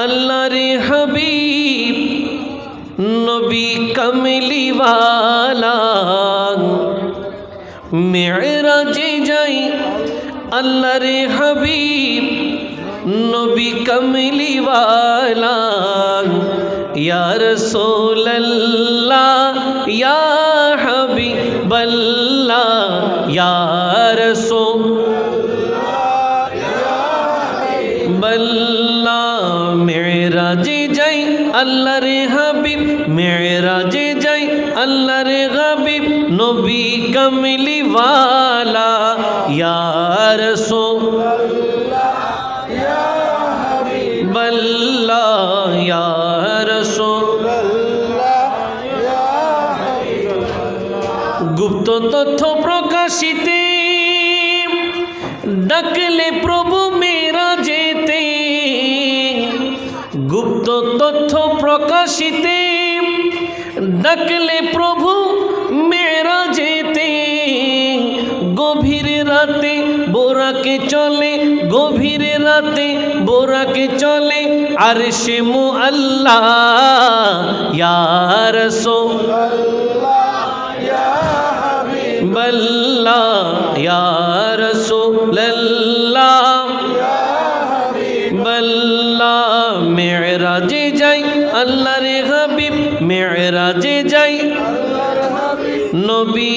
আল্লাহর হাবিব নবী কামলিওয়ালা মেরাজে যাই আল্লাহর হাবিব নবী কামলিওয়ালা ইয়া রাসূলুল্লাহ ইয়া হাবিবাল্লাহ ইয়া রাসূলুল্লাহ মেরাজে যাই আল্লাহর হাবিব মেরাজে যাই আল্লাহর হাবিব নবী কামলিওয়ালা ইয়া রাসূলুল্লাহ ইয়া হাবিবাল্লাহ ইয়া রাসূলুল্লাহ ইয়া হাবিবাল্লাহ গুপ্ত তথ্য প্রকাশিতে ডাকলে প্রভু মেরাজেতে গুপ্ত তথ্য প্রকাশিতে ডাকলে প্রভু মেরাজেতে গভীর রাতে বোরাকে চলে গভীর রাতে বোরাকে চলে আরশে মুআল্লা ইয়া রাসূলুল্লাহ ইয়া হাবিবাল্লাহ ইয়া রাসূলুল্লাহ ইয়া হাবিবাল্লাহ মেরাজে যাই আল্লাহর হাবিব মেরাজে যাই আল্লাহর হাবিব নবী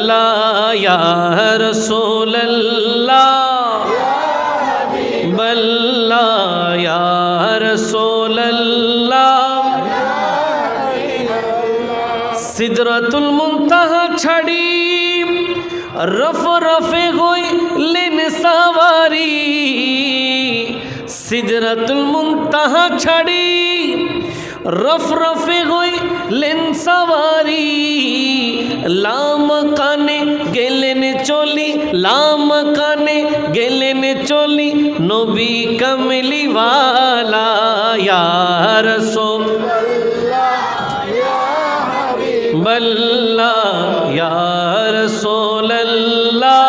লা ইয়া রাসূলুল্লাহ ইয়া হাবিবাল্লাহ ইয়া রাসূলুল্লাহ সিদরাতুল মুনতাহা ছাড়ি রফ রফে হইলেন সাওয়ারি সিদরাতুল মুনতাহা ছাড়ি রফ রফে হইলেন সাওয়ারি লামাকানে গেলেন চলি লামাকানে গেলেন চলি নবী কামলিওয়ালা ইয়া রাসূলুল্লাহ ইয়া হাবিবাল্লাহ ইয়া রাসূলুল্লাহ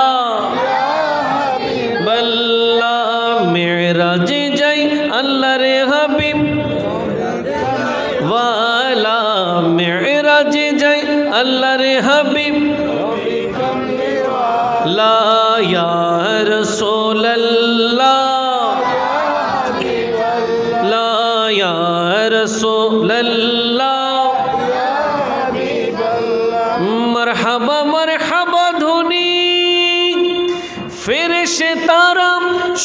ইয়া হাবিবাল্লাহ মেরাজে যাই আল্লাহর হাবিব ওয়ালা মেরাজে যাই আল্লাহর হাবিব লা ইয়া রাসূলুল্লাহ লা ইয়া রাসূলুল্লাহ মারহাবা মারহাবা ধ্বনি ফেরেশতারা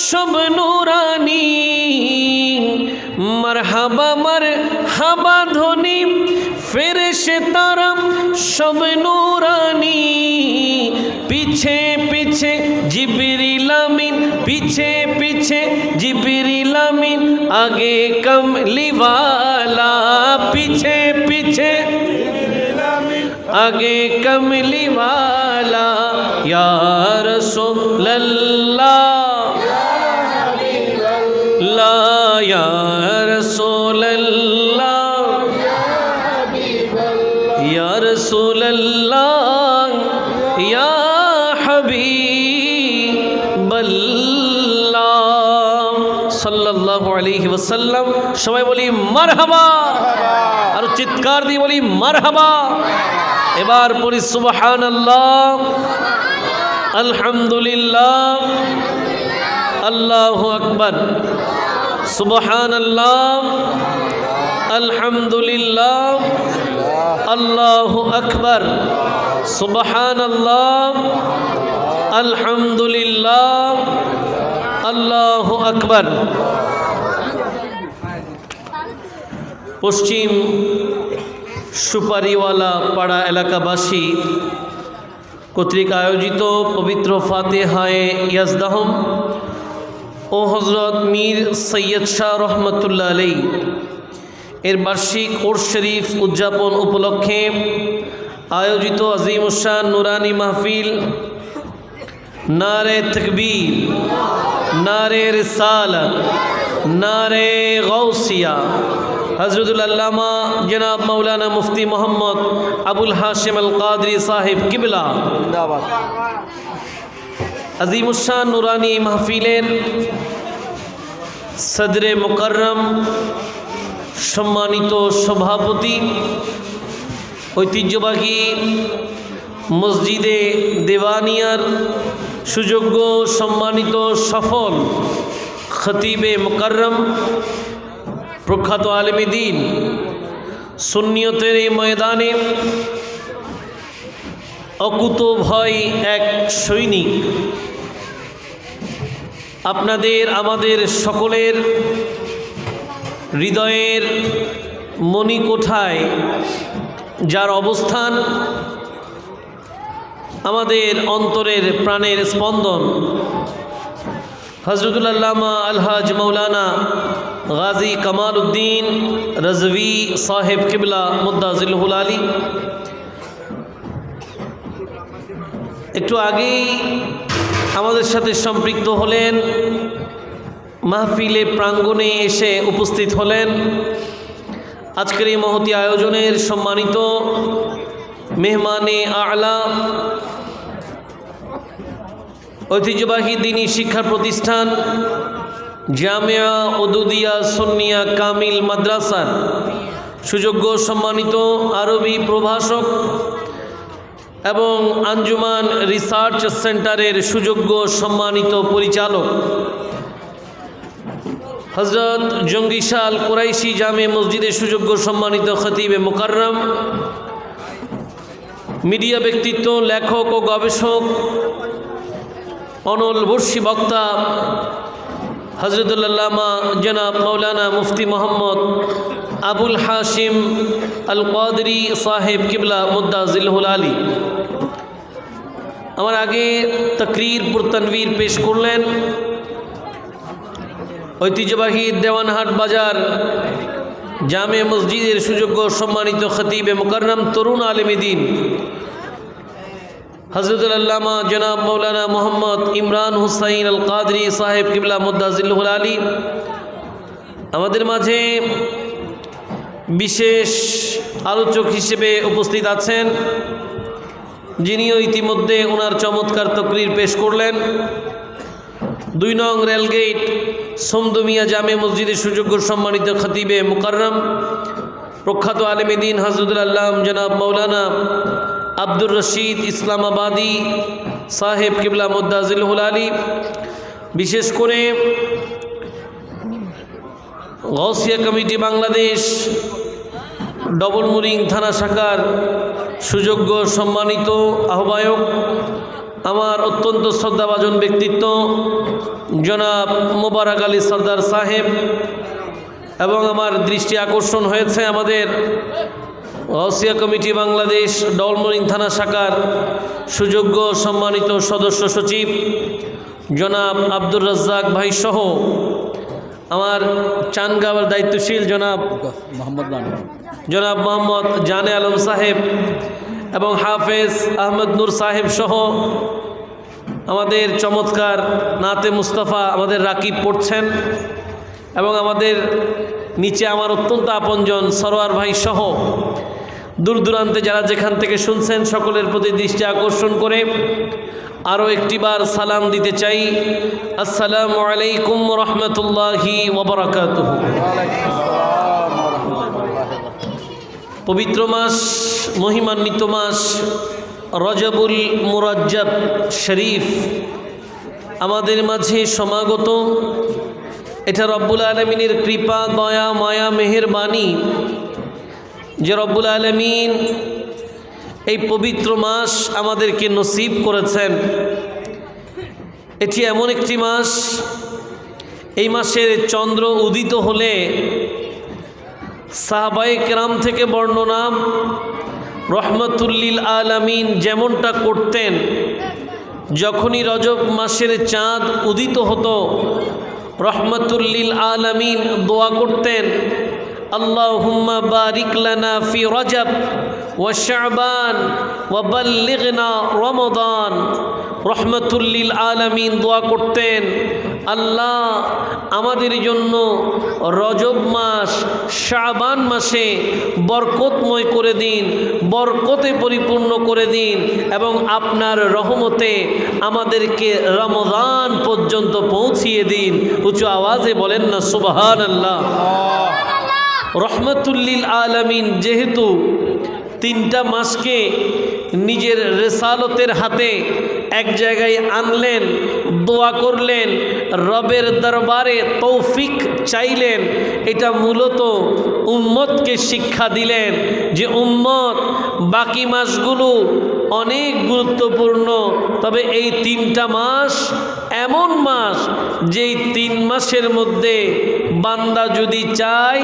সব নূরানি মারহাবা মারহাবা ধ্বনি ফেরেশতারা সব নূরানি পিছে পিছে জিবরিল আমিন পিছে পিছে জিবরিল আমিন আগে কমলিওয়ালা পিছে পিছে आगे कमली वाला या रसूलल्लाह ला या रसूलल्लाह या रसूलल्लाह या हबीबल्लाह सल्लल्लाहु अलैहि वसल्लम সবাই বলি মারহাবা আর চিৎকার দিয়ে বলি মারহাবা এবার পড়ি সুবহানাল্লাহ আলহামদুলিল্লাহ আল্লাহু আকবার সুবহানাল্লাহ আলহামদুলিল্লাহ আল্লাহু আকবার সুবহানাল্লাহ আলহামদুলিল্লাহ আল্লাহু আকবার পশ্চিম সুপারিওয়ালা পাড়া এলাকাবাসী কর্তৃক আয়োজিত পবিত্র ফাতেহায়ে ইয়াজদাহম ও হজরত মীর সৈয়দ শাহ রহমতুল্লাহ আলাইহি এর বার্ষিক ওরস শরীফ উদযাপন উপলক্ষে আয়োজিত আজিমুশান নুরানি মাহফিল নারে তাকবীর নারে রিসালাত নারে গাউসিয়া हज़रतुल अल्लामा जनाब मौलाना मुफ्ती मोहम्मद अबुल हाशिम अल कादरी साहिब किबला अजीमुशान नुरानी महफिलेर সদরে মুকাররম, সম্মানিত সভাপতি, ঐতিহ্যবাহী মসজিদে দেওয়ানিয়ার সুযোগ্য সম্মানিত সফল খতিবে মুকাররম, প্রখ্যাত আলেমে দ্বীন, সুন্নিয়তের এই ময়দানে অকুতোভয় এক সৈনিক, আপনাদের আমাদের সকলের হৃদয়ের মণিকোঠায় যার অবস্থান, আমাদের অন্তরের প্রাণের স্পন্দন, হযরতুল আল্লামা আলহাজ মৌলানা গাজী কামাল উদ্দিন রাজভী সাহেব কিবলা মুদ্দাজিল্লুহুল আলী। একটু আগেই আমাদের সাথে সম্পৃক্ত হলেন, মাহফিলে প্রাঙ্গণে এসে উপস্থিত হলেন। আজকের এই মহতী আয়োজনের সম্মানিত মেহমানে আলা, ঐতিহ্যবাহী দ্বীনী শিক্ষা প্রতিষ্ঠান জামিয়া উদুদিয়া সুন্নিয়া কামিল মাদ্রাসার সুযোগ্য সম্মানিত আরবি প্রভাষক এবং আঞ্জুমান রিসার্চ সেন্টারের সুযোগ্য সম্মানিত পরিচালক, হযরত জঙ্গিশাল কুরাইশি জামে মসজিদের সুযোগ্য সম্মানিত খতিবে মুকাররম, মিডিয়া ব্যক্তিত্ব, লেখক ও গবেষক, অনল বর্ষী বক্তা হযরতুল আল্লামা জনাব মৌলানা মুফতি মোহাম্মদ আবুল হাশিম আল কাদরি সাহেব কিবলা মুদ্দাজিল্লুহুল আলী আমার আগে তাকরীর পুর তানভীর পেশ করলেন। ঐতিহ্যবাহী দেওয়ানহাট বাজার জামে মসজিদের সুযোগ্য সম্মানিত খতিবে মুকাররম, তরুণ আলেমে দ্বীন হযরতুল আল্লামা জনাব মৌলানা মোহাম্মদ ইমরান হুসাইন আল কাদরি সাহেব কিবলা মুদ্দাজিল্লুহুল আলী আমাদের মাঝে বিশেষ আলোচক হিসেবে উপস্থিত আছেন, যিনিও ইতিমধ্যে ওনার চমৎকার তাকরীর পেশ করলেন। ২ নং রেলগেট সোমদুমিয়া জামে মসজিদের সুযোগ্য সম্মানিত খতিবে মুকাররম, প্রখ্যাত আলেমে দ্বীন হযরতুল আল্লাম জনাব মৌলানা আব্দুর রশিদ ইসলামাবাদী সাহেব কিবলা মুদ্দাজিল্লুহুল আলী, বিশেষ করে Gausia committee Bangladesh double mooring থানা শাখার সুযোগ্য সম্মানিত আহ্বায়ক, আমার অত্যন্ত শ্রদ্ধাভাজন ব্যক্তিত্ব জনাব মোবারক আলী সরদার সাহেব, এবং আমার দৃষ্টি আকর্ষণ হয়েছে আমাদের Gausia committee Bangladesh double mooring থানা শাখার সুযোগ্য সম্মানিত সদস্য সচিব জনাব আব্দুর রাজ্জাক ভাই সহ আমার চানগাঁওয়ের দায়িত্বশীল জনাব মোহাম্মদ জানে আলম সাহেব এবং হাফেজ আহমদ নূর সাহেব সহ আমাদের চমৎকার নাতে মুস্তাফা আমাদের রাকিব পড়ছেন, এবং আমাদের নিচে আমার অত্যন্ত আপনজন সরোয়ার ভাই সহ দূর দূরান্তে যারা যেখান থেকে শুনছেন সকলের প্রতি দৃষ্টি আকর্ষণ করে আরও একটিবার সালাম দিতে চাই। আসসালামু আলাইকুম রহমতুল্লাহি ওয়া বারাকাতুহু। পবিত্র মাস, মহিমান্বিত মাস রজবুল মুরাজ্জাব শরীফ আমাদের মাঝে সমাগত। এটা রব্বুল আলমিনের কৃপা, দয়া, মায়া, মেহেরবানি যে রব্বুল আলমিন এই পবিত্র মাস আমাদেরকে নসিব করেছেন। এটি এমন একটি মাস, এই মাসের চন্দ্র উদিত হলে সাহাবায়ে কেরাম থেকে বর্ণনা, রহমতুল্লিল আলামিন যেমনটা করতেন, যখনই রজব মাসের চাঁদ উদিত হতো রহমতুল্লিল আলামিন দোয়া করতেন, আল্লাহুম্মা বারিক লানা ফি রজব ওয়া শাবান ওয়া বাল্লিগনা রমাদান। রহমাতুল লিল আলামিন দোয়া করতেন, আল্লাহ আমাদের জন্য রজব মাস শাবান মাসে বরকতময় করে দিন, বরকতে পরিপূর্ণ করে দিন এবং আপনার রহমতে আমাদেরকে রমজান পর্যন্ত পৌঁছিয়ে দিন। উঁচু আওয়াজে বলেন না সুবহানাল্লাহ। রহমাতুল লিল আলামিন যেহেতু 3টা মাসকে নিজের রেসালতের হাতে এক জায়গায় আনলেন, দোয়া করলেন, রবের দরবারে তৌফিক চাইলেন, এটা মূলত উম্মতকে শিক্ষা দিলেন যে উম্মত বাকি মাসগুলো অনেক গুরুত্বপূর্ণ, তবে এই 3টা মাস এমন মাস যেই 3 মাসের মধ্যে বান্দা যদি চায়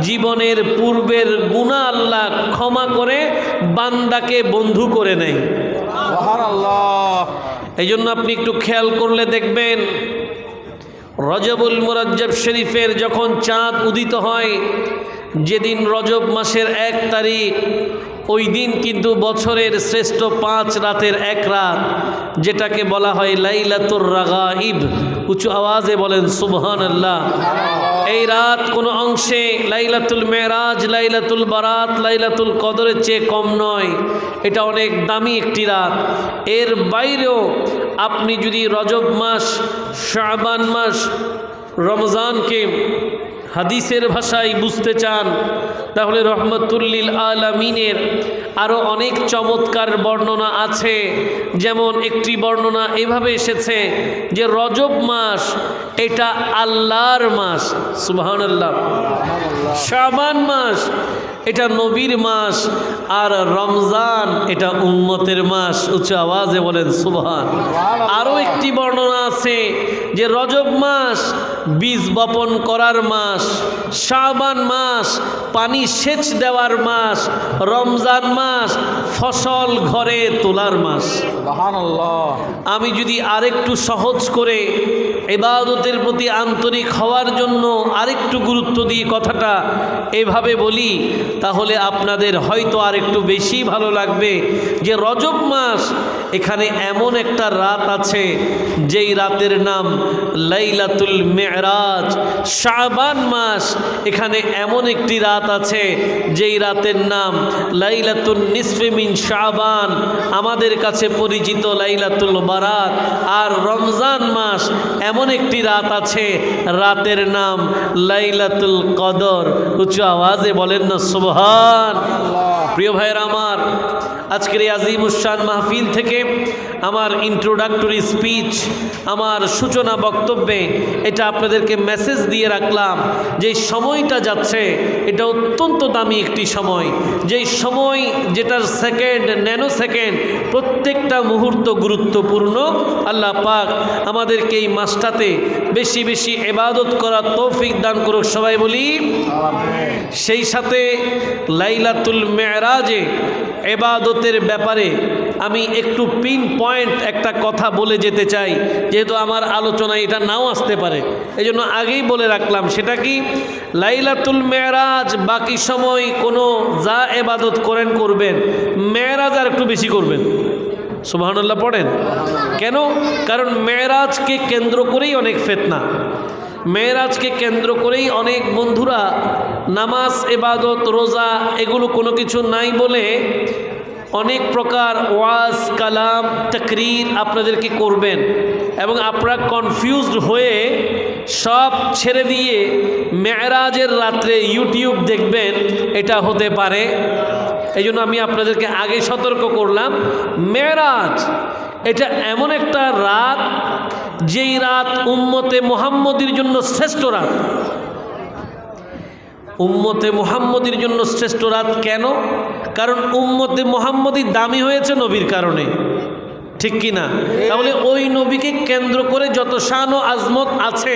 জীবনের পূর্বের গুনাহ আল্লাহ ক্ষমা করে বান্দাকে বন্ধু করে নেয়। সুবহানাল্লাহ। এই জন্য আপনি একটু খেয়াল করলে দেখবেন রজবুল মুরাজ্জব শরীফের যখন চাঁদ উদিত হয়, যেদিন রজব মাসের 1 তারিখ, ওই দিন কিন্তু বছরের শ্রেষ্ঠ 5 রাতের 1 রাত, যেটাকে বলা হয় লাইলাতুর রাগাইব। উঁচু আওয়াজে বলেন সুবহানাল্লাহ। এই রাত কোনো অংশে লাইলাতুল মেরাজ, লাইলাতুল বারাত, লাইলাতুল কদরের চেয়ে কম নয়, এটা অনেক দামি একটি রাত। এর বাইরেও আপনি যদি রজব মাস, শাবান মাস, রমজানকে হাদিসের ভাষায় বুঝতে চান, তাহলে রহমাতুল লিল আলামিনের আরও অনেক চমৎকার বর্ণনা আছে। যেমন একটি বর্ণনা এভাবে এসেছে যে রজব মাস এটা আল্লাহর মাস, সুবহানাল্লাহ। শাবান মাস এটা নবীর মাস, আর রমজান এটা উম্মতের মাস। উচ্চ আওয়াজে বলেন সুবহান। আরও একটি বর্ণনা আছে যে রজব মাস বীজ বপন করার মাস, শাবান মাস পানি সেচ দেওয়ার মাস, রমজান মাস ফসল ঘরে তোলার মাস। সুবহানাল্লাহ। আমি যদি আরেকটু সহজ করে ইবাদতের প্রতি আন্তরিক হওয়ার জন্য আরেকটু গুরুত্ব দিয়ে কথাটা এভাবে বলি, তাহলে আপনাদের হয়তো আরেকটু বেশি ভালো লাগবে যে রজব মাস এখানে এমন একটা রাত আছে যেই রাতের নাম লাইলাতুল মেরাজ। শাবান মাস এখানে এমন একটি রাত আছে যেই রাতের নাম লাইলাতুল নিসফে মিন শাবান, আমাদের কাছে পরিচিত লাইলাতুল বারাত। আর রমজান মাস এমন একটি রাত আছে, রাতের নাম লাইলাতুল কদর। উচ্চ আওয়াজে বলেন না সুবহান। প্রিয় ভাইয়েরা আমার, আজকের এই আজিমুশান মাহফিল থেকে আমার ইন্ট্রোডাক্টরি স্পিচ, আমার সূচনা বক্তব্যে এটা আপনাদেরকে মেসেজ দিয়ে রাখলাম যে সময়টা যাচ্ছে এটা অত্যন্ত দামি একটি সময়, যেই সময় যেটার সেকেন্ড, ন্যানো সেকেন্ড, প্রত্যেকটা মুহূর্ত গুরুত্বপূর্ণ। আল্লাহ পাক আমাদেরকে এই মাসটাতে বেশি বেশি ইবাদত করার তৌফিক দান করুক, সবাই বলি আমিন। সেই সাথে লাইলাতুল মেরাজে ইবাদতের ব্যাপারে আমি একটু পিন পয়েন্ট একটা কথা বলে যেতে চাই, যেহেতু আমার আলোচনায় এটা নাও আসতে পারে, এই জন্য আগেই বলে রাখলাম। সেটা কি, লাইলাতুল মেরাজ বাকি সময় কোনো যা ইবাদত করেন করবেন, মেরাজ আর একটু বেশি করবেন। সুবহানাল্লাহ পড়েন। কেন? কারণ মেরাজকে কেন্দ্র করেই অনেক ফিতনা, মেরাজকে কেন্দ্র করেই অনেক বন্ধুরা নামাজ, ইবাদত, রোজা এগুলো কোনো কিছু নাই বলে অনেক প্রকার ওয়াজ, কালাম, তাকরীর আপনাদেরকে করবেন এবং আপনারা কনফিউজড হয়ে সব ছেড়ে দিয়ে মেরাজের রাত্রে ইউটিউব দেখবেন, এটা হতে পারে। এই জন্য আমি আপনাদেরকে আগে সতর্ক করলাম, মেরাজ এটা এমন একটা রাত যেই রাত উম্মতে মুহাম্মদীর জন্য শ্রেষ্ঠ রাত। উম্মতে মুহাম্মদীর জন্য শ্রেষ্ঠ রাত কেন? কারণ উম্মতে মুহাম্মদী দামি হয়েছে নবীর কারণে, ঠিক কি না? তাহলে ওই নবীকে কেন্দ্র করে যত শান ও আজমত আছে,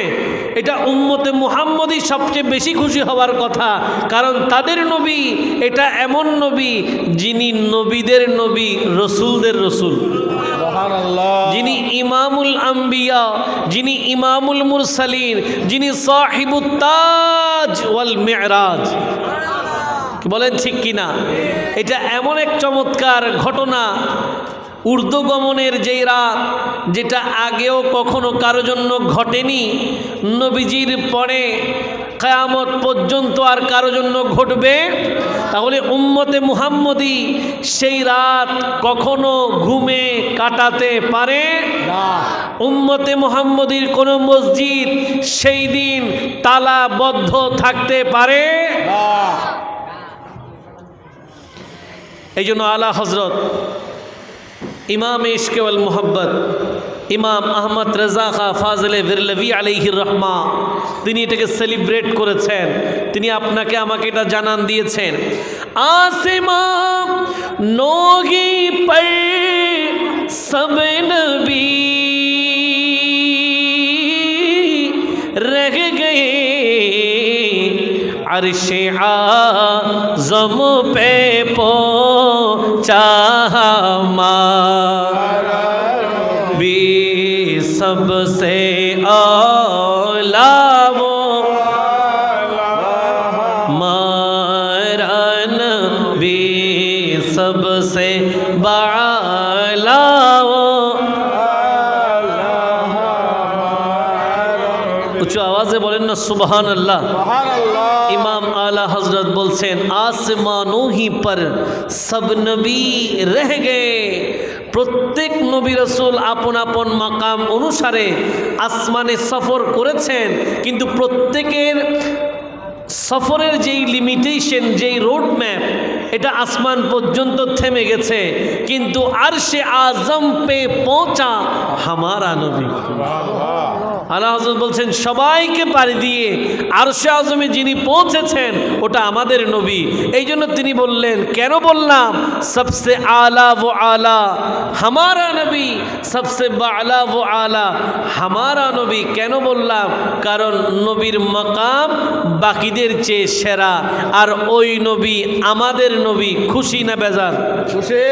এটা উম্মতে মুহাম্মদী সবচেয়ে বেশি খুশি হওয়ার কথা, কারণ তাদের নবী এটা এমন নবী যিনি নবীদের নবী, রসুলদের রসুল, যিনি ইমামুল আম্বিয়া, যিনি ইমামুল মুরসালিন, যিনি সাহিবুত তাজ ওয়াল মিরাজ। বলেন ঠিক কিনা? এটা এমন এক চমৎকার ঘটনা, ঊর্ধ্বগমনের যেই রাত, যেটা আগেও কখনো কারো জন্য ঘটেনি, নবীজির পরে কিয়ামত পর্যন্ত আর কারো জন্য ঘটবে। তাহলে উম্মতে মুহাম্মদী সেই রাত কখনো ঘুমে কাটাতে পারে না। উম্মতে মুহাম্মদীর কোনো মসজিদ সেই দিন তালাবদ্ধ থাকতে পারে না। এই জন্য আলা হযরত ইমাম ইশক ওয়াল মুহাব্বত ইমাম আহমদ রাজা খা ফাজলে বিরলভি আলাইহির রহমা তিনি এটাকে সেলিব্রেট করেছেন। তিনি আপনাকে আমাকে এটা জানান দিয়েছেন, আসমান নোগি পর সব নবী রহ গয়ে अर्शे आज़म पे पहुँचा हमारा भी सबसे औला वो मारन भी सबसे बाला वो। उच्च आवाज़े बोलें ना सुबहान अल्लाह। इमाम आला हजरत बोलছেন आसमानों ही पर सब नबी रह गए। প্রত্যেক নবী রাসূল আপন আপন মাকাম অনুসারে আসমানে সফর করেছেন, কিন্তু প্রত্যেকের সফরের যেই লিমিটেশন, যেই রোড ম্যাপ, এটা আসমান পর্যন্ত থেমে গেছে, কিন্তু আরশে আজম পে পৌঁছা হামারা নবী। আলা হযরত বলছেন সবাইকে পাড়ি দিয়ে আরশে আজমে যিনি পৌঁছেছেন ওটা আমাদের নবী। এই জন্য তিনি বললেন, কেন বললাম সবসে আলা ও আলা হামারা নবী, সবসে বালা ও আলা হামারা নবী। কেন বললাম? কারণ নবীর মাকাম বাকিদের চেয়ে সেরা, আর ওই নবী আমাদের নবী। খুশি না বেজার? খুশি।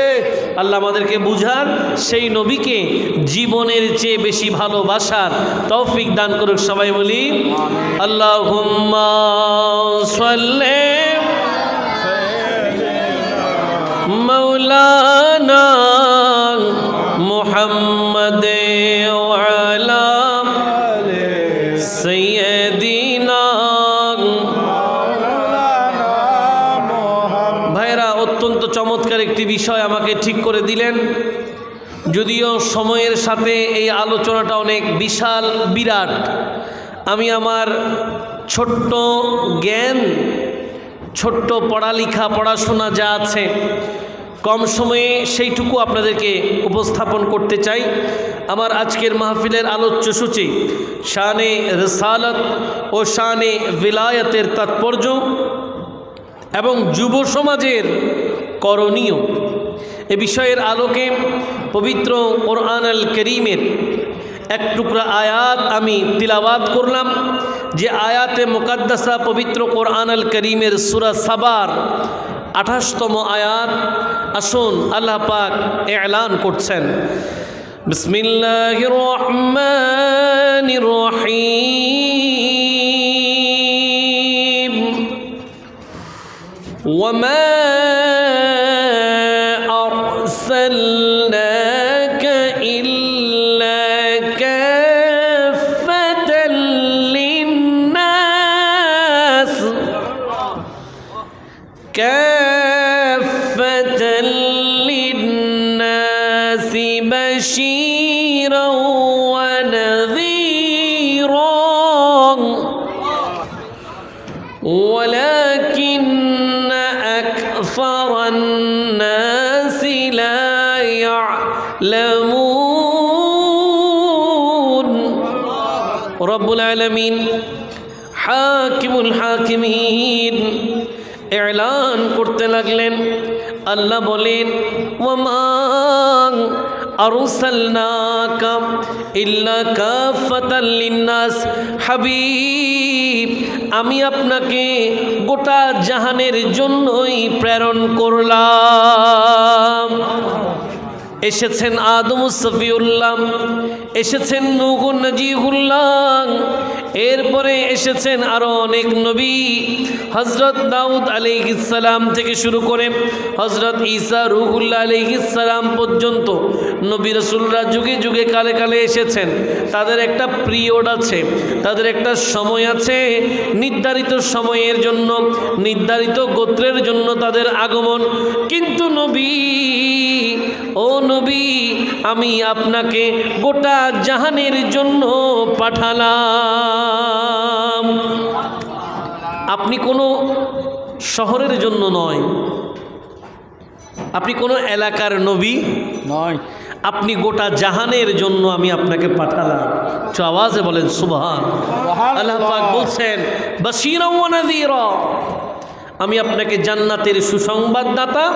আল্লাহ আমাদেরকে বুঝার, সেই নবীকে জীবনের চেয়ে বেশি ভালোবাসার তৌফিক দান করুক। সবাই বলি আল্লাহুম্মা সাল্লি মাওলানা মুহাম্মদ ওয়া আলা সাইয়্যিদিনা। ভাইরা, অত্যন্ত চমৎকার একটি বিষয় আমাকে ঠিক করে দিলেন। যদিও সময়ের সাথে এই আলোচনাটা অনেক বিশাল বিরাট, আমি আমার ছোট্ট জ্ঞান, ছোট্ট পড়ালেখা পড়াশোনা যা আছে, কম সময়ে সেইটুকু আপনাদেরকে উপস্থাপন করতে চাই। আমার আজকের মাহফিলের আলোচ্য সূচি শানে রিসালাত ও শানে ভিলায়াতের তাৎপর্য এবং যুব সমাজের করণীয়, এ বিষয়ের আলোকে পবিত্র কোরআন আল করিমের এক টুকরা আয়াত আমি তিলাওয়াত করলাম, যে আয়াতে মুকাদ্দাসা পবিত্র কোরআন আল করিমের সূরা সাবার 28তম আয়াত। আসুন আল্লাহ পাক এলান করছেন, বিসমিল্লাহির রহমানির রহিম, ওয়ামা أرسلناك إلا كافة للناس، كافة للناس بشيرا ونذيرا ولكن أكثر الناس لا يعلمون। رب العالمين হাকিমুল হাকিমিন এলান করতে লাগলেন। আল্লাহ বলেন, ওয়ামা আরসালনাকা ইল্লা কাফাতাল লিন্নাস, হাবিব আমি আপনাকে গোটা জাহানের জন্যই প্রেরণ করলাম। এসেছেন আদম সফিউল্লাহ, এসেছেন নূহ নজিহুল্লাহ, এরপরে এসেছেন আরো অনেক নবী, হযরত দাউদ আলাইহিস সালাম থেকে শুরু করে হযরত ঈসা রূহুল্লাহ আলাইহিস সালাম পর্যন্ত নবী রাসূলরা যুগে যুগে কালে কালে এসেছেন। তাদের একটা পিরিয়ড আছে, তাদের একটা সময় আছে, নির্ধারিত সময়ের জন্য, নির্ধারিত গোত্রের জন্য তাদের আগমন। কিন্তু নবী, ও নবী, আমি আপনাকে গোটা জাহানের জন্য পাঠালাম। আপনি কোনো শহরের জন্য নয়, আপনি কোনো এলাকার নবী নয়, আপনি গোটা জাহানের জন্য আমি আপনাকে পাঠালাম। আওয়াজে বলেন সুবহান। আল্লাহ পাক বলছেন বাশীরাও ওয়া নাযীরা, আমি আপনাকে জান্নাতের সুসংবাদদাতা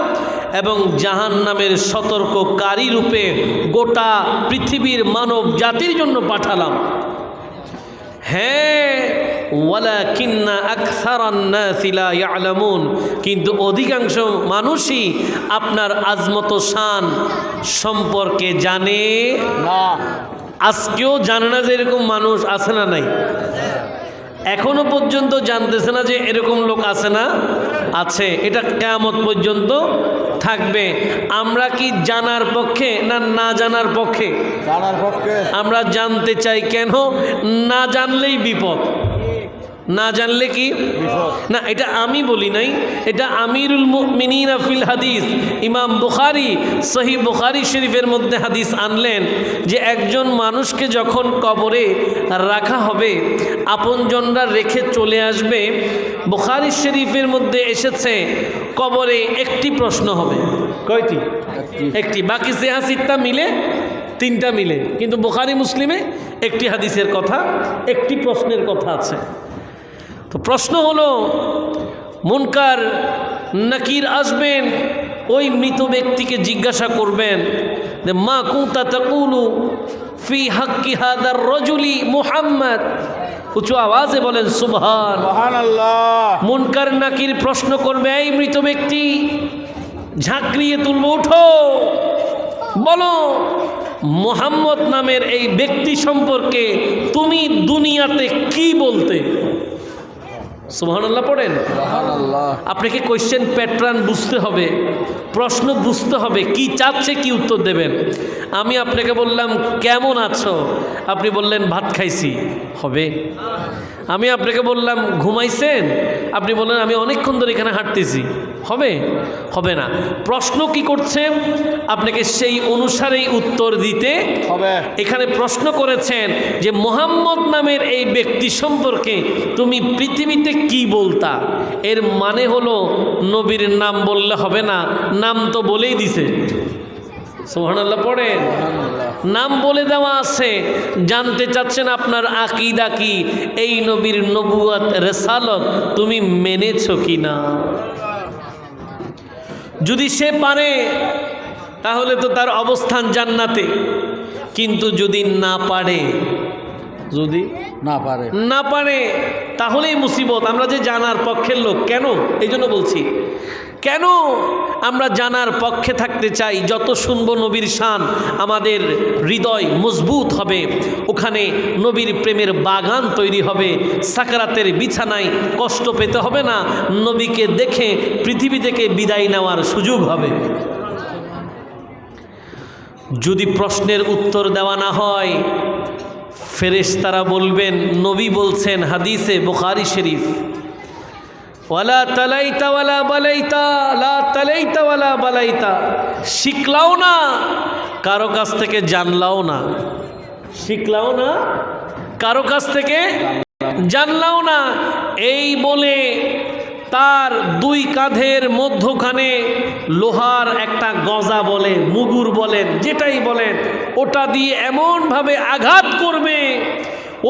এবং জাহান্নামের সতর্ককারী রূপে গোটা পৃথিবীর মানব জাতির জন্য পাঠালাম। হ্যাঁ, ওয়ালাকিন্না আকসারান নাসি লা ইয়ালামুন, কিন্তু অধিকাংশ মানুষই আপনার আজমত শান সম্পর্কে জানে না। আজকেও জানে না যে এরকম মানুষ আছে না নাই, এখনো পর্যন্ত জানতেছে না যে এরকম লোক আছে না আছে। এটা কিয়ামত পর্যন্ত থাকবে। আমরা কি জানার পক্ষে না না জানার পক্ষে? জানার পক্ষে। আমরা জানতে চাই কেন? না জানলেই বিপদ, না জানলে কি না, এটা আমি বলি নাই, এটা আমিরুল মুমিনিন ফিল হাদিস ইমাম বুখারী সহিহ বুখারী শরীফের মধ্যে হাদিস আনলেন যে একজন মানুষকে যখন কবরে রাখা হবে, আপনজনরা রেখে চলে আসবে, বুখারী শরীফের মধ্যে এসেছে কবরে একটি প্রশ্ন হবে। কয়টি? একটি। বাকি সিহাসিতটা মিলে তিনটা মিলে, কিন্তু বুখারী মুসলিমে একটি হাদিসের কথা, একটি প্রশ্নের কথা আছে। তো প্রশ্ন হলো, মুনকার নাকির আসবেন, ওই মৃত ব্যক্তিকে জিজ্ঞাসা করবেন যে মা কুনতা তাকুলু ফি হাক্কি হাদার রাজুলি মুহাম্মদ। উঁচু আওয়াজে বলেন সুবহানাল্লাহ। মুনকার নাকির প্রশ্ন করবে, এই মৃত ব্যক্তি, ঝাঁকড়িয়ে তুলব, উঠো, বলো মুহাম্মদ নামের এই ব্যক্তি সম্পর্কে তুমি দুনিয়াতে কি বলতে? সুবহানাল্লাহ পড়েন। আপনাকে কোয়েশ্চেন প্যাটার্ন বুঝতে হবে, প্রশ্ন বুঝতে হবে, কি চাচ্ছে, কি উত্তর দেবেন। আমি আপনাকে বললাম কেমন আছো, আপনি বললেন ভাত খাইছি, হবে? আমি আপনাকে বললাম ঘুমাইছেন, আপনি বললেন আমি অনেকক্ষণ ধরে এখানে হাঁটতেছি, হবে? হবে না। প্রশ্ন কি করছে? আপনাকে সেই অনুসারেই উত্তর দিতে হবে। এখানে প্রশ্ন করেছেন যে মুহাম্মদ নামের এই ব্যক্তি সম্পর্কে তুমি পৃথিবীতে কি বলতা? এর মানে হলো নবীর নাম বললে হবে না, নাম তো বলেই দিছে। সুবহানাল্লাহ পড়েন। নাম বলে দেওয়া আছে, জানতে চাচ্ছেন আপনার আকীদা কি, এই নবীর নবুয়ত রিসালত তুমি মেনেছো কি না। যদি সে পারে তাহলে তো তার অবস্থান জান্নাতে, কিন্তু যদি না পারে, যদি না পারে তাহলেই মুসিবত। আমরা যে জানার পক্ষের লোক, কেন এই জন্য বলছি, কেন আমরা জানার পক্ষে থাকতে চাই? যত শুনবো নবীর শান, আমাদের হৃদয় মজবুত হবে, ওখানে নবীর প্রেমের বাগান তৈরি হবে, সাকরাতের বিছানায় কষ্ট পেতে হবে না, নবীকে দেখে পৃথিবী থেকে বিদায় নেওয়ার সুযোগ হবে। যদি প্রশ্নের উত্তর দেওয়া না হয়, ফেরেশতারা বলবেন, নবী বলছেন হাদিসে বুখারী শরীফ, ওয়ালা তালাইতা ওয়ালা বালাইতা, লা তালাইতা ওয়ালা বালাইতা, শিখলাও না কারো কাছ থেকে, জানলাও না, শিখলাও না কারো কাছ থেকে, জানলাও না। এই বলে তার দুই কাঁধের মধ্যখানে লোহার একটা গজা বলে, মুগুর বলেন, যেটাই বলেন, ওটা দিয়ে এমনভাবে আঘাত করবে,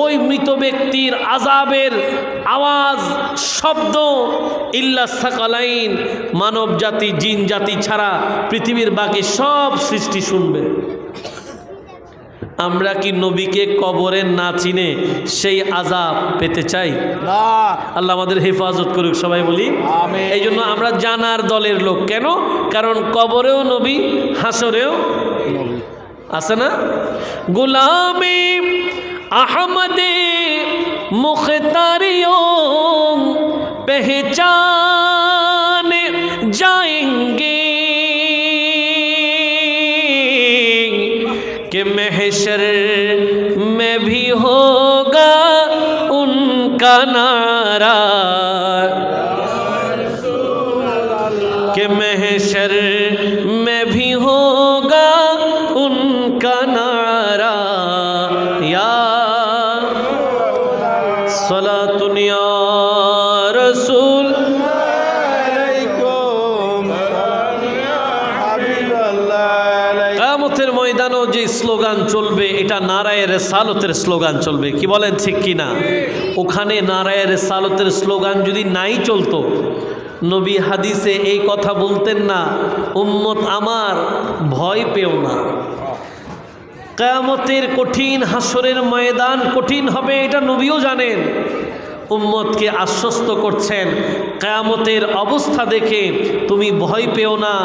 ওই মৃত ব্যক্তির আযাবের আওয়াজ, শব্দ ইল্লা সাকালাইন, মানব জাতি, জিন জাতি ছাড়া পৃথিবীর বাকি সব সৃষ্টি শুনবে। আমরা কি নবীকে কবরে না চিনে সেই আযাব পেতে চাই? না। আল্লাহ আমাদের হেফাজত করুক, সবাই বলি আমিন। এই জন্য আমরা জানার দলের লোক। কেন? কারণ কবরেও নবী, হাসরেও নবী আছে না। গোলামে আহমদে मुख्तारियों पहचाने जाएंगे कि महशर में भी होगा उनका नारा, कि महशर में भी होगा उनका नारा, या सलातुन या रसूल কিয়ামতের ময়দানেও যে স্লোগান চলবে এটা নারায়ে রিসালতের স্লোগান চলবে। কি বলেন ঠিক কি না? ওখানে নারায়ে রিসালতের স্লোগান যদি নাই চলতো, নবী হাদিসে এই কথা বলতেন না, উম্মত আমার ভয় পেও না, কিয়ামতের কঠিন হাসরের ময়দান কঠিন হবে, এটা নবীও জানেন। উম্মতকে আশ্বস্ত করছেন, কিয়ামতের অবস্থা দেখে তুমি ভয় পেও না,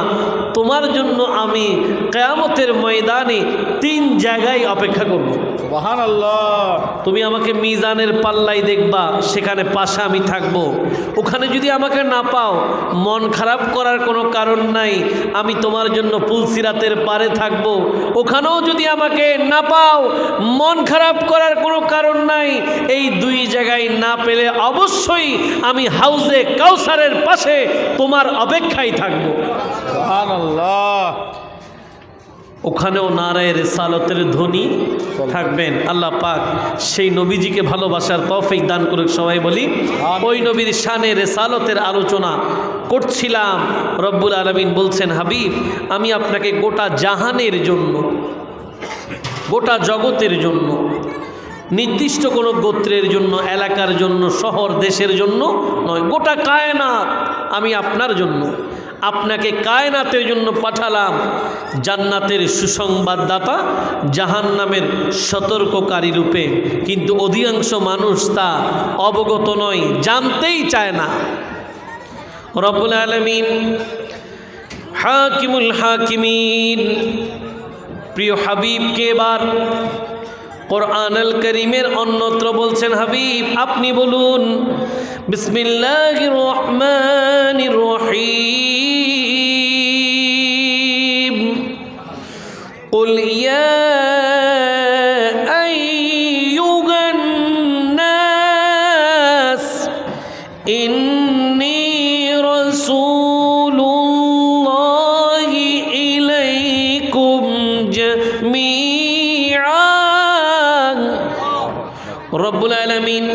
তোমার জন্য আমি কিয়ামতের ময়দানে 3 জায়গায় অপেক্ষা করব। সুবহানাল্লাহ। তুমি আমাকে মিজানের পাল্লাই দেখবা, সেখানে পাশে আমি থাকব। ওখানে যদি আমাকে না পাও, মন খারাপ করার কোনো কারণ নাই, আমি তোমার জন্য পুলসিরাতের পারে থাকব। ওখানেও যদি আমাকে না পাও, মন খারাপ করার কোনো কারণ নাই, এই 2 জায়গায় না পেলে অবশ্যই আমি হাউজে কাউসারের পাশে তোমার অপেক্ষায় থাকব। সুবহানাল্লাহ। ওখানেও নারায়ে রিসালতের ধ্বনি থাকবেন। আল্লাহ পাক সেই নবীজিকে ভালোবাসার তৌফিক দান করুক। সবাই বলি ওই নবীর শানে রিসালতের আলোচনা করছিলাম। রব্বুল আলামিন বলছেন, হাবিব আমি আপনাকে গোটা জাহানের জন্য, গোটা জগতের জন্য, নির্দিষ্ট কোনো গোত্রের জন্য, এলাকার জন্য, শহর দেশের জন্য নয়, গোটা কায়নাত আমি আপনার জন্য, আপনাকে কায়নাতের জন্য পাঠালাম জান্নাতের সুসংবাদদাতা, জাহান্নামের সতর্ককারী রূপে। কিন্তু অধিকাংশ মানুষ তা অবগত নয়, জানতেই চায় না। রব্বুল আলামিন হাকিমুল হাকিমিন প্রিয় হাবিবকে এবার কোরআনুল কারীমের অন্যত্র বলছেন, হাবিব আপনি বলুন বিসমিল্লাহির রহমানির রহিম, কুল ইয়া আইয়ুহান নাস ইন্নী রাসূলুল্লাহি ইলাইকুম জামিআন। রব্বুল আলামিন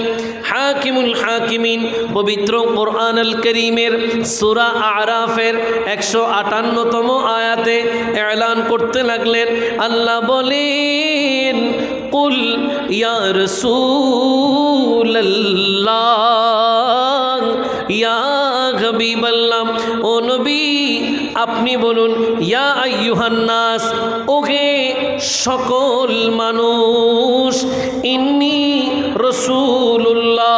হাকিমুল হাকিমিন পবিত্র কোরআনুল কারীমের সূরা আরাফের 158তম আয়াতে এলান করতে লাগলেন। আল্লাহ বলেন, কুল ইয়া রাসূলুল্লাহ ইয়া হাবিবাল্লাহ, ও নবী আপনি বলুন, ইয়া আইয়ুহান নাস ওহে সকল মানুষ, ইন্নী রাসূলুল্লাহ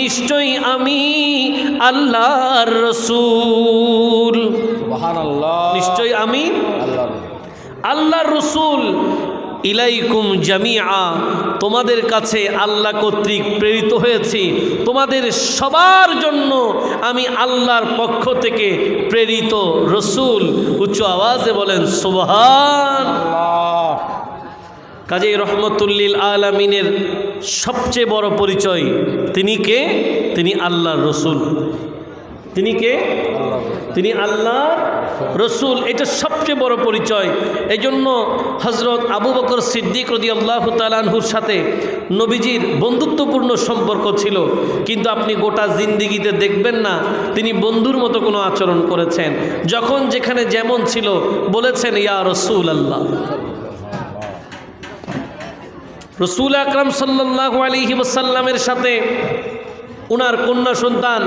নিশ্চয়ই আমি আল্লাহর রাসূল। সুবহানাল্লাহ। নিশ্চয়ই আমি আল্লাহর রাসূল। ইলাইকুম জামিআ তোমাদের কাছে আল্লাহ কর্তৃক প্রেরিত হয়েছি, তোমাদের সবার জন্য আমি আল্লাহর পক্ষ থেকে প্রেরিত রসুল। উচ্চ আওয়াজে বলেন সুবহানাল্লাহ। কাজেই রহমতুল্লিল আলামিনের সবচেয়ে বড় পরিচয় তিনি কে? তিনি আল্লাহর রসুল। তিনি কে? তিনি আল্লাহর রসুল। এটা সবচেয়ে বড় পরিচয়। এই জন্য হজরত আবু বকর সিদ্দিক রাদিয়াল্লাহু তাআলা আনহুর সাথে নবীজির বন্ধুত্বপূর্ণ সম্পর্ক ছিল, কিন্তু আপনি গোটা জিন্দিগিতে দেখবেন না তিনি বন্ধুর মতো কোনো আচরণ করেছেন। যখন যেখানে যেমন ছিল বলেছেন ইয়া রসুল আল্লাহ। রসুল আকরাম সাল্লাল্লাহু আলাইহি ওয়াসাল্লামের সাথে উনার কন্যা সন্তান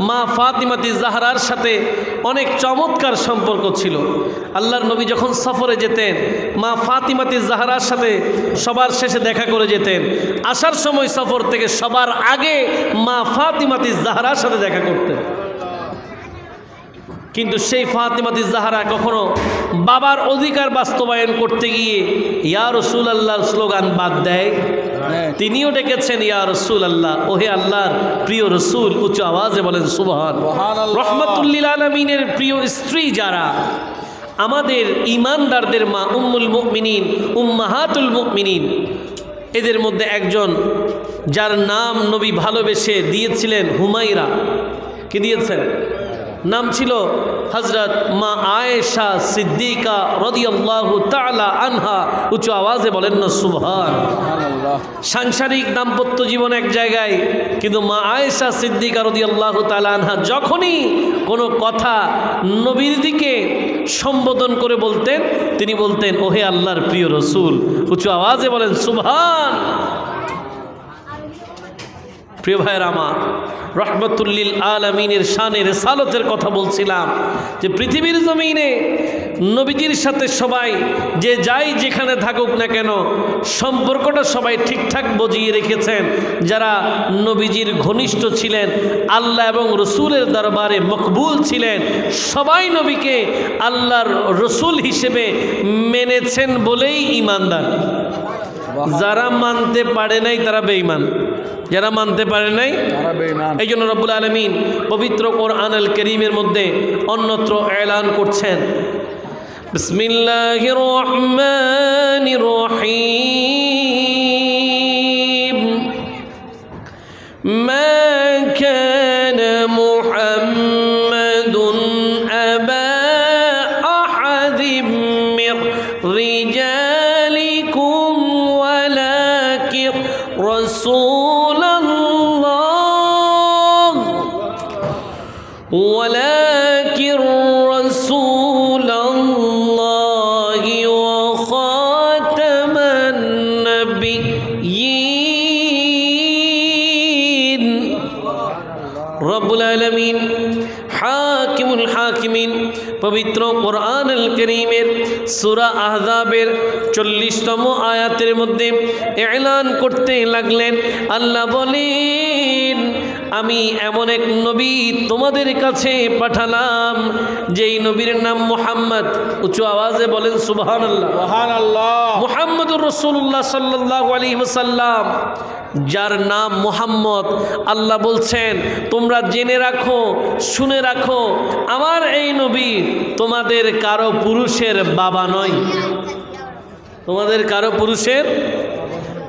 মা ফাতিমাতি জাহরার সাথে অনেক চমৎকার সম্পর্ক ছিল। আল্লাহর নবী যখন সফরে যেতেন মা ফাতিমাতি জাহরার সাথে সবার শেষে দেখা করে যেতেন। আসার সময় সফর থেকে সবার আগে মা ফাতিমাতি জাহরার সাথে দেখা করতেন। কিন্তু সেই ফাতিমাতি জাহরা কখনো বাবার অধিকার বাস্তবায়ন করতে গিয়ে ইয়া রাসূলুল্লাহর স্লোগান বাদ দেয় তিনিও ডেকেছেন ইয়া রাসূলুল্লাহ, ওহে আল্লাহর প্রিয় রসুল। উচ্চ আওয়াজে বলেন সুবহান। সুবহানাল্লাহ। রহমাতুল্লিল আলামিনের প্রিয় স্ত্রী যারা, আমাদের ঈমানদারদের মা উম্মুল মুমিনিন, উম্মাহাতুল মুমিনিন, এদের মধ্যে একজন যার নাম নবী ভালোবেসে দিয়েছিলেন হুমায়রা। কি দিয়েছেন? নাম ছিল হযরত মা আয়েশা সিদ্দিকা রাদিয়াল্লাহু তাআলা আনহা। উচ্চ আওয়াজে বলেন না সুবহান। সুবহানাল্লাহ। সাংসারিক দাম্পত্য জীবন এক জায়গায়, কিন্তু মা আয়েশা সিদ্দিকা রাদিয়াল্লাহু তাআলা আনহা যখনই কোনো কথা নবীর দিকে সম্বোধন করে বলতেন, তিনি বলতেন ওহে আল্লাহর প্রিয় রসুল। উচ্চ আওয়াজে বলেন সুবহান। প্রিয় ভাইয়ের আমার, রহমতুল্লিল আলামিনের শানে রিসালাতের কথা বলছিলাম, যে পৃথিবীর জমিনে নবীজির সাথে সবাই যে যাই যেখানে থাকুক না কেন, সম্পর্কটা সবাই ঠিকঠাক বজিয়ে রেখেছেন। যারা নবীজির ঘনিষ্ঠ ছিলেন, আল্লাহ এবং রসুলের দরবারে মকবুল ছিলেন, সবাই নবীকে আল্লাহর রসুল হিসেবে মেনেছেন বলেই ঈমানদার। যারা মানতে পারে নাই তারা বেঈমান, যারা মানতে পারে নাই তারা বেঈমান। এই জন্য রব্বুল আলামিন পবিত্র কোরআনুল কারীমের মধ্যে অন্যত্র এলান করছেন, বিসমিল্লাহির রহমানির রহিম, মা কানা মুহাম্মাদুন আবা আহাদিম মির রিজালিকুম ওয়ালাকিন রাসূলুল্লাহ ওয়ালাকিন রাসূলুল্লাহি ওয়া খাতামান নাবিয়্যিন। রব্বুল আলামিন হাকিমুল হাকিমিন পবিত্র কোরআনুল কারীমের সূরা আহজাবের 40তম আয়াতের মধ্যে এলান করতে লাগলেন, আল্লাহ বলেন আমি এমন এক নবী তোমাদের কাছে পাঠালাম, যেই নবীর নাম মুহাম্মদ। উচ্চ আওয়াজে বলেন সুবহানাল্লাহ। সুবহানাল্লাহ। মুহাম্মদুর রাসূলুল্লাহ সাল্লাল্লাহু আলাইহি ওয়াসাল্লাম, যার নাম মুহাম্মদ। আল্লাহ বলছেন তোমরা জেনে রাখো, শুনে রাখো, আমার এই নবী তোমাদের কারো পুরুষের বাবা নয়, তোমাদের কারো পুরুষের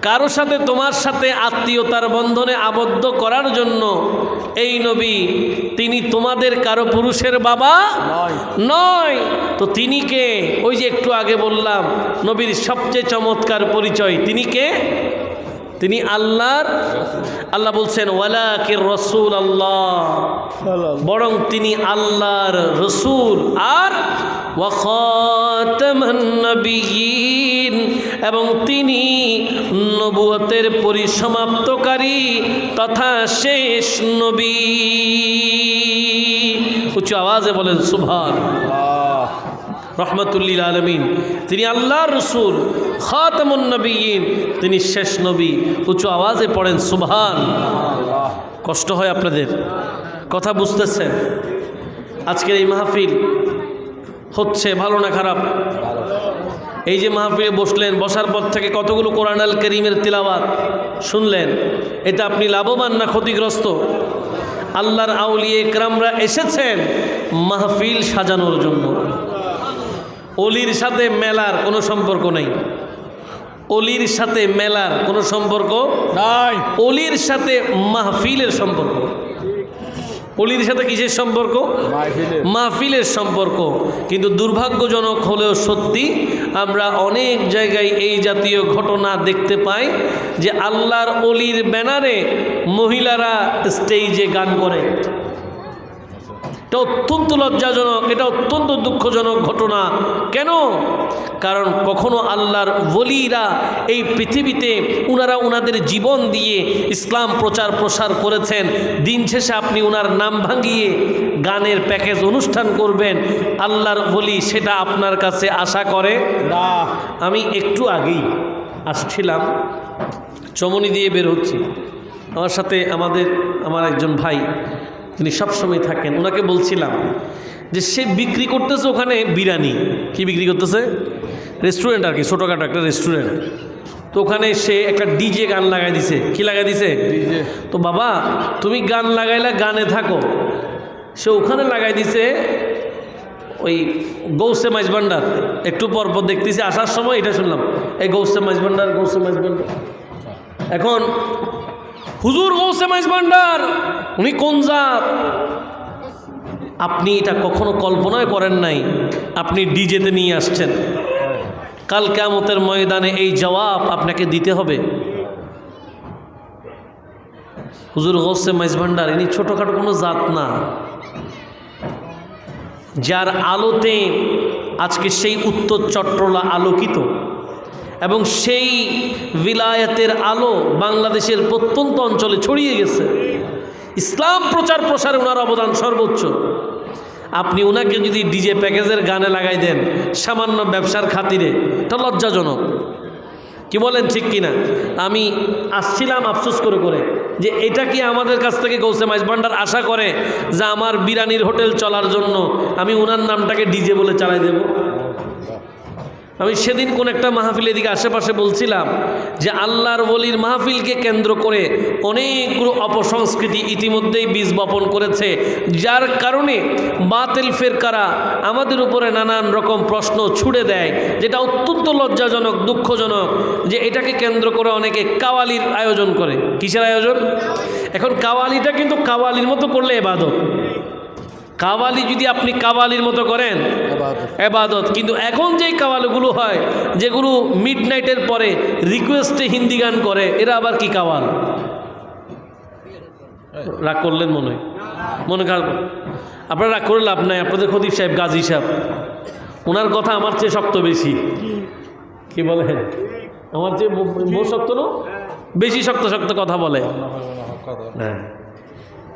কারো সাথে তোমার সাথে আত্মীয়তার বন্ধনে আবদ্ধ করার জন্য এই নবী, তিনি তোমাদের কারো পুরুষের বাবা নয়। তো তিনি কে? ওই যে একটু আগে বললাম নবীর সবচেয়ে চমৎকার পরিচয়, তিনি কে? তিনি আল্লাহর, আল্লাহ বলছেন ওয়ালাকির রাসূলুল্লাহ, বরং তিনি আল্লাহর রসুল, আর ওয়া খাতামান নাবিয়্যিন, এবং তিনি নবুয়তের পরিসমাপ্তকারী তথা শেষ নবী। উচ্চ আওয়াজে বলেন সুবহানাল্লাহ। রহমতুল্লিল আলামিন, তিনি আল্লাহর রসুল, খাতামুন নবিয়্যিন, তিনি শেষ নবী। উচ্চ আওয়াজে পড়েন সুবহান। কষ্ট হয় আপনাদের? কথা বুঝতেছেন? আজকের এই মাহফিল হচ্ছে ভালো না খারাপ? এই যে মাহফিলে বসলেন, বসার পর থেকে কতগুলো কোরআনুল কারীমের তিলাওয়াত শুনলেন, এটা আপনি লাভবান না ক্ষতিগ্রস্ত? আল্লাহর আউলিয়া ইকরামরা এসেছেন মাহফিল সাজানোর জন্য। অলির সাথে মেলার কোনো সম্পর্ক নাই, অলির সাথে মেলার কোনো সম্পর্ক নাই, অলির সাথে মাহফিলের সম্পর্ক। অলির সাথে কিসের সম্পর্ক? মাহফিলের সম্পর্ক। কিন্তু দুর্ভাগ্যজনক হলেও সত্যি, আমরা অনেক জায়গায় এই জাতীয় ঘটনা দেখতে পাই যে আল্লাহর অলির ব্যানারে মহিলারা স্টেজে গান করে। এটা অত্যন্ত লজ্জাজনক, এটা অত্যন্ত দুঃখজনক ঘটনা। কেন? কারণ কখনো আল্লাহর ওলিরা এই পৃথিবীতে উনারা উনাদের জীবন দিয়ে ইসলাম প্রচার প্রসার করেছেন। দিন শেষে আপনি উনার নাম ভাঙিয়ে গানের প্যাকেজ অনুষ্ঠান করবেন, আল্লাহর ওলি সেটা আপনার কাছে আশা করে না। আমি একটু আগেই আসছিলাম, চমনি দিয়ে বের হচ্ছি, আমার সাথে আমার একজন ভাই, তিনি সবসময় থাকেন, ওনাকে বলছিলাম যে সে বিক্রি করতেছে ওখানে বিরিয়ানি। কি বিক্রি করতেছে? রেস্টুরেন্ট আর কি, ছোটোখাটো একটা রেস্টুরেন্ট। তো ওখানে সে একটা ডিজে গান লাগাই দিছে। কি লাগাই দিছে? ডিজে। তো বাবা তুমি গান লাগাইলা, গানে থাকো। সে ওখানে লাগাই দিছে ওই গৌসে মাইজ ভান্ডার। একটু পর পর দেখতেছি, আসার সময় এটা শুনলাম, এই গৌসে মাইজ ভান্ডার, গৌসে মাইজ ভান্ডার। এখন হুজুর গৌসে মাইজ ভান্ডার, উনি কোন জাত? আপনি এটা কখনো কল্পনাই করেন নাই, আপনি ডিজেতে নিয়ে আসছেন। কাল কিয়ামতের ময়দানে এই জবাব আপনাকে দিতে হবে। হুজুর গৌসে মাইজ ভান্ডার ইনি ছোটোখাটো কোনো জাত না, যার আলোতে আজকে সেই উত্তর চট্টলা আলোকিত, এবং সেই বিলায়াতের আলো বাংলাদেশের প্রত্যন্ত অঞ্চলে ছড়িয়ে গেছে। ইসলাম প্রচার প্রসারে ওনার অবদান সর্বোচ্চ। আপনি ওনাকে যদি ডিজে প্যাকেজের গানে লাগাই দেন সামান্য ব্যবসার খাতিরে, এটা লজ্জাজনক। কি বলেন, ঠিক কিনা? আমি আসছিলাম আফসোস করে করে যে এটা কি আমাদের কাছ থেকে গৌসে মাইজ ভান্ডার আশা করে যে আমার বিরানির হোটেল চলার জন্য আমি ওনার নামটাকে ডিজে বলে চালাই দেব? আমি সেদিন কোন একটা মাহফিল এদিকে আশেপাশে বলছিলাম যে আল্লাহর ওলির মাহফিলকে কেন্দ্র করে অনেকগুলো অপসংস্কৃতি ইতিমধ্যেই বীজ বপন করেছে, যার কারণে বাতিল ফেরকারা আমাদের উপরে নানান রকম প্রশ্ন ছুড়ে দেয়, যেটা অত্যন্ত লজ্জাজনক, দুঃখজনক যে এটাকে কেন্দ্র করে অনেকে কাওয়ালির আয়োজন করে। কিসের আয়োজন? এখন কাওয়ালিটা কিন্তু কাওয়ালির মতো করলে ইবাদত। কাওয়ালি যদি আপনি কাওয়ালির মতো করেন ইবাদত, কিন্তু এখন যেই কাওয়ালগুলো হয় যেগুলো মিডনাইটের পরে রিকোয়েস্টে হিন্দি গান করে, এরা আবার কি কাওয়াল? রাগ করলেন মনে খারাপ? আপনারা রাগ করে লাভ নাই। আপনাদের খতিব সাহেব, গাজী সাহেব, ওনার কথা আমার চেয়ে শক্ত বেশি। কি বলেন? আমার চেয়ে বহু শক্ত না, বেশি শক্ত শক্ত কথা বলে। হ্যাঁ,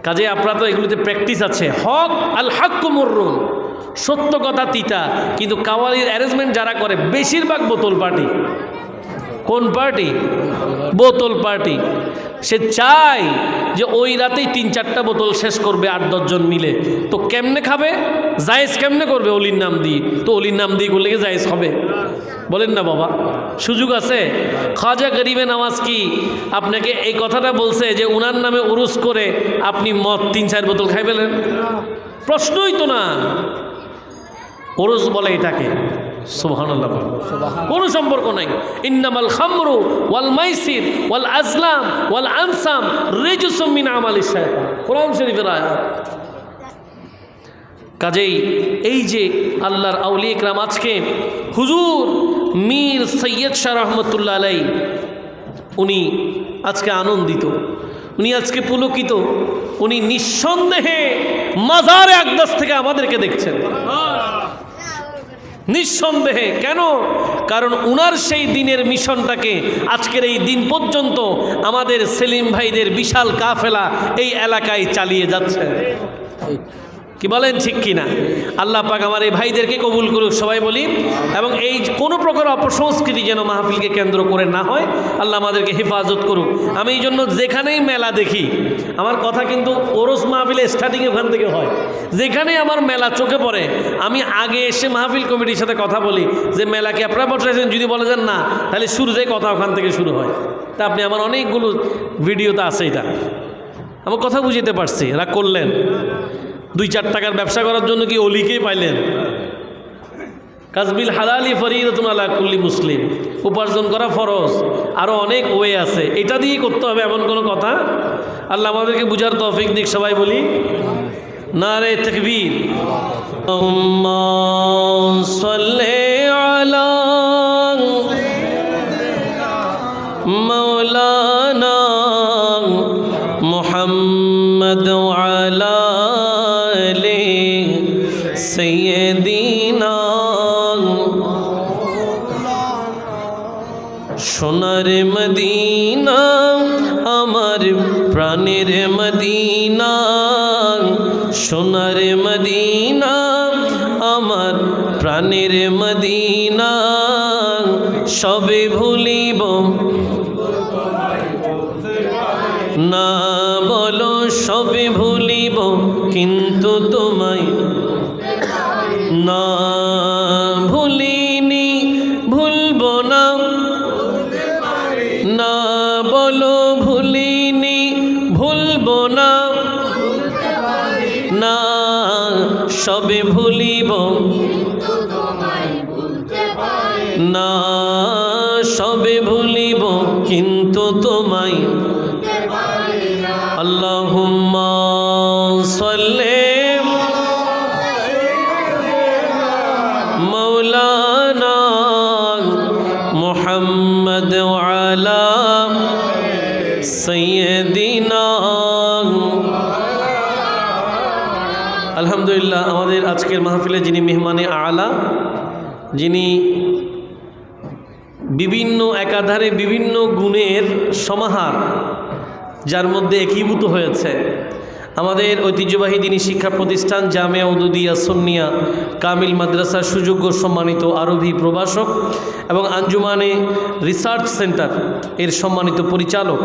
কাজে আপনারা তো এগুলোতে প্র্যাকটিস আছে। হক আল হাক্কু মুররুন, সত্য কথা তিতা। কিন্তু কাওয়ালির অ্যারেঞ্জমেন্ট যারা করে বেশিরভাগ বোতল পার্টি। কোন পার্টি? বোতল পার্টি। সে চায় যে ওই রাতেই 3-4টা বোতল শেষ করবে 8-10 জন মিলে। তো কেমনে খাবে? জায়েজ কেমনে করবে? অলির নাম দিয়ে। তো অলির নাম দিয়ে করলে কি জায়েজ হবে? বলেন না বাবা, সুযোগ আছে? খাজা গরিবে নামাজ কি আপনাকে এই কথাটা বলছে যে উনার নামে উরুস করে আপনি মদ 3-4 বোতল খাই ফেলেন? প্রশ্নই তো না। উরুস বলে এটাকে। সুবহানাল্লাহ, কোনো সম্পর্ক নাই। ইন্নামাল খামরু ওয়াল মাইসির ওয়াল আজলাম ওয়াল আনসাম রিজসুম মিন আমালিশ শায়তান, কোরআন শরীফের আয়াত। কাজেই এই যে আল্লাহর আউলিয়া ইকরাম, আজকে হুজুর মীর সৈয়দ শাহ রহমতুল্লাহ আলাই, উনি আজকে আনন্দিত, উনি আজকে পুলকিত, উনি নিঃসন্দেহে মাজারে আকদাস থেকে আমাদেরকে দেখছেন, নিঃসন্দেহে। কেন? কারণ উনার সেই দিনের মিশনটাকে আজকের এই দিন পর্যন্ত আমাদের সেলিম ভাইদের বিশাল কাফেলা এই এলাকায় চালিয়ে যাচ্ছে। কি বলেন, ঠিক কিনা? আল্লাহ পাক আমার এই ভাইদেরকে কবুল করুক, সবাই বলি। এবং এই কোনো প্রকার অপসংস্কৃতি যেন মাহফিলকে কেন্দ্র করে না হয়, আল্লাহ আমাদেরকে হেফাজত করুক। আমি এই জন্য যেখানেই মেলা দেখি, আমার কথা কিন্তু ওরস মাহফিলে স্টার্টিং ওখান থেকে হয়, যেখানেই আমার মেলা চোখে পড়ে আমি আগে এসে মাহফিল কমিটির সাথে কথা বলি যে মেলা কি আপনারা বসাইছেন? যদি বলে যান না, তাহলে শুরু যে কথা ওখান থেকে শুরু হয়। তা আপনি আমার অনেকগুলো ভিডিওতে আছে, এটা আমার কথা বুঝতে পারছি। রাগ করলেন? 2-4 টাকার ব্যবসা করার জন্য কি অলিকেই পাইলেন? কাসবিল হালালি ফরিদাতুন আলা কুল্লি মুসলিম, উপার্জন করা ফরজ। আরও অনেক ওয়ে আছে, এটা দিয়েই করতে হবে এমন কোনো কথা। আল্লাহ আমাদেরকে বুঝার তৌফিক দিক, সবাই বলি নারে তাকবীর। আল্লাহুম্মা সাল্লি আলা মাওলানা মুহাম্মদ ওয়া আলা সৈয়দিনা। সোনার মদিনা আমার প্রাণের মদিনা, সোনার মদিনা আমার প্রাণের মদিনা। সবে ভুলিব না বলো, সবে ভুলিব কিন্তু তোমায় না ভুলিনি, ভুলব না। ভুলব না, না সবে ভুলিব না, সবে ভুলিব কিন্তু তোমায়। আল্লাহুম্মা সাল্লি মাওলানা মুহাম্মদ ওয়া আলা সাইয়্যিদিনা। আলহামদুলিল্লাহ, আমাদের আজকের মাহফিলে যিনি মেহমানে আলা, যিনি বিভিন্ন একাধারে বিভিন্ন গুণের সমাহার, যার মধ্যে একীভূত হয়েছে আমাদের ঐতিহ্যবাহী দিনী শিক্ষা প্রতিষ্ঠান জামিয়া উদুদিয়া সুন্নিয়া কামিল মাদ্রাসার সুযোগ্য সম্মানিত আরবি প্রভাষক এবং আঞ্জুমানে রিসার্চ সেন্টার এর সম্মানিত পরিচালক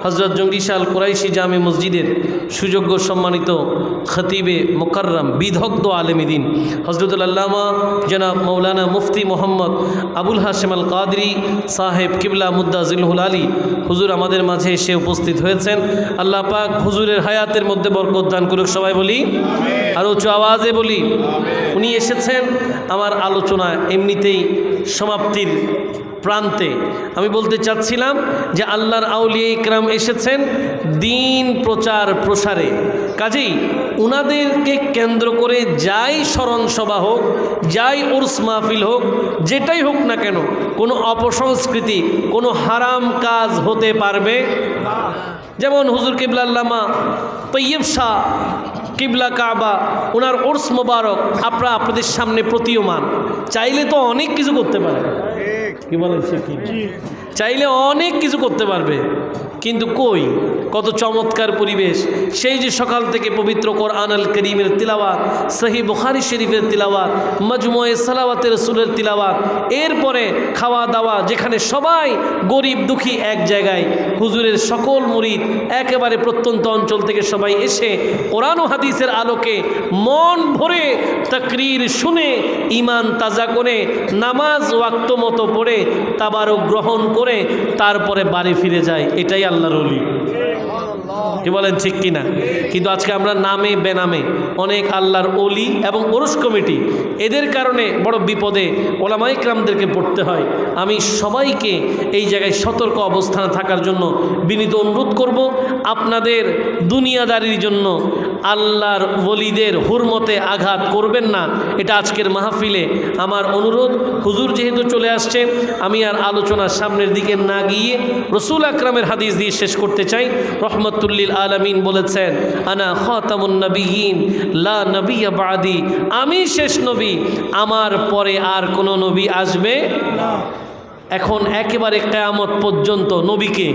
হজরত জঙ্গি শাহ আল কুরাইশি জামে মসজিদের সুযোগ্য সম্মানিত খতিবে মুকাররম বিদগ্ধ আলেম দ্বীন হজরতুল আল্লামা জনাব মৌলানা মুফতি মোহাম্মদ আবুল হাশেম আল কাদরি সাহেব কিবলা মুদ্দা জিলহুল আলী হুজুর আমাদের মাঝে এসে উপস্থিত হয়েছেন। আল্লাহ পাক হুজুরের হায়াতের মধ্যে বরকত দান করুক, সবাই বলি আর উচ্চ আওয়াজে বলি। উনি এসেছেন আমার আলোচনা এমনিতেই সমাপ্তির প্রান্তে। আমি বলতে চাচ্ছিলাম যে আল্লাহর আউলিয়া ইকরাম এসেছেন দিন প্রচার প্রসারে, কাজেই উনাদেরকে কেন্দ্র করে যাই স্মরণ সভা হোক, যাই উর্স মাহফিল হোক, যেটাই হোক না কেন, কোনো অপসংস্কৃতি, কোনো হারাম কাজ হতে পারবে। যেমন হুজুর কিবলা আল্লামা তৈয়ব শাহ কিবলা কাবা, ওনার উর্স মোবারক আপনাদের সামনে প্রতীয়মান। চাইলে তো অনেক কিছু করতে পারে, কি বলেন সে কি, চাইলে অনেক কিছু করতে পারবে, কিন্তু কই, কত চমৎকার পরিবেশ। সেই যে সকাল থেকে পবিত্র কোরআন আল করিমের তিলাওয়াত, সহিহ বুখারী শরীফের তিলাওয়াত, মজমুয়ে সালাওয়াতে রাসূলের তিলাওয়াত, এরপরে খাওয়া দাওয়া, যেখানে সবাই গরিব দুঃখী এক জায়গায়, হুজুরের সকল মুরিদ একেবারে প্রত্যন্ত অঞ্চল থেকে সবাই এসে কোরআন ও হাদিসের আলোকে মন ভরে তাকরীর শুনে ঈমান তাজা করে নামাজ ওয়াক্ত মতো পড়ে তাবারক গ্রহণ করে তারপরে বাড়ি ফিরে যায়। এটাই আল্লাহর ওলি, কি বলেন ঠিক কিনা? কিন্তু আজকে আমরা নামে বেনামে অনেক আল্লাহর ওলি এবং ওরস কমিটি, এদের কারণে বড় বিপদে ওলামা ইকরামদেরকে পড়তে হয়। আমি সবাইকে এই জায়গায় সতর্ক অবস্থানে থাকার জন্য বিনীত অনুরোধ করব। আপনাদের দুনিয়াদারির জন্য আল্লাহর ওলিদের হুরমতে আঘাত করবেন না, এটা আজকের মাহফিলে আমার অনুরোধ। হুজুর যেহেতু চলে আসছে, আমি আর আলোচনার সামনের দিকে না গিয়ে রসুল আকরামের হাদিস দিয়ে শেষ করতে চাই। রহমতুল্লিল আলামিন বলেছেন, আনা খাতামুন নবিয়্যিন লা নবিয়্যা বাদি, আমি শেষ নবী, আমার পরে আর কোনো নবী আসবে না। এখন একেবারে কিয়ামত পর্যন্ত নবীকে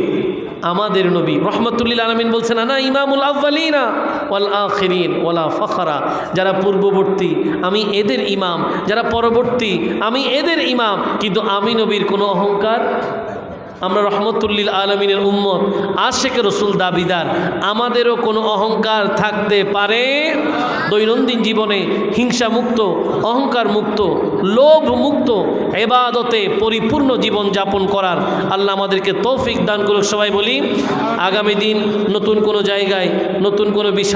আমাদের নবী রহমতুল্লিল আলামিন বলছেন, আনা ইমামুল আউয়ালিনা ওয়াল আখিরিন ওয়ালা ফখরা, যারা পূর্ববর্তী আমি এদের ইমাম, যারা পরবর্তী আমি এদের ইমাম, কিন্তু আমি নবীর কোনো অহংকার। আমরা রহমতুল্লিল আলমিনের উম্মত, আশেকে রসুল দাবিদার, আমাদেরও কোনো অহংকার থাকতে পারে? দৈনন্দিন জীবনে হিংসা মুক্ত, অহংকার মুক্ত, লোভ মুক্ত, ইবাদতে পরিপূর্ণ জীবন যাপন করার আল্লাহ আমাদেরকে তৌফিক দান করুক, সবাই বলি আগামী দিন নতুন কোনো জায়গায় নতুন কোনো বিষয়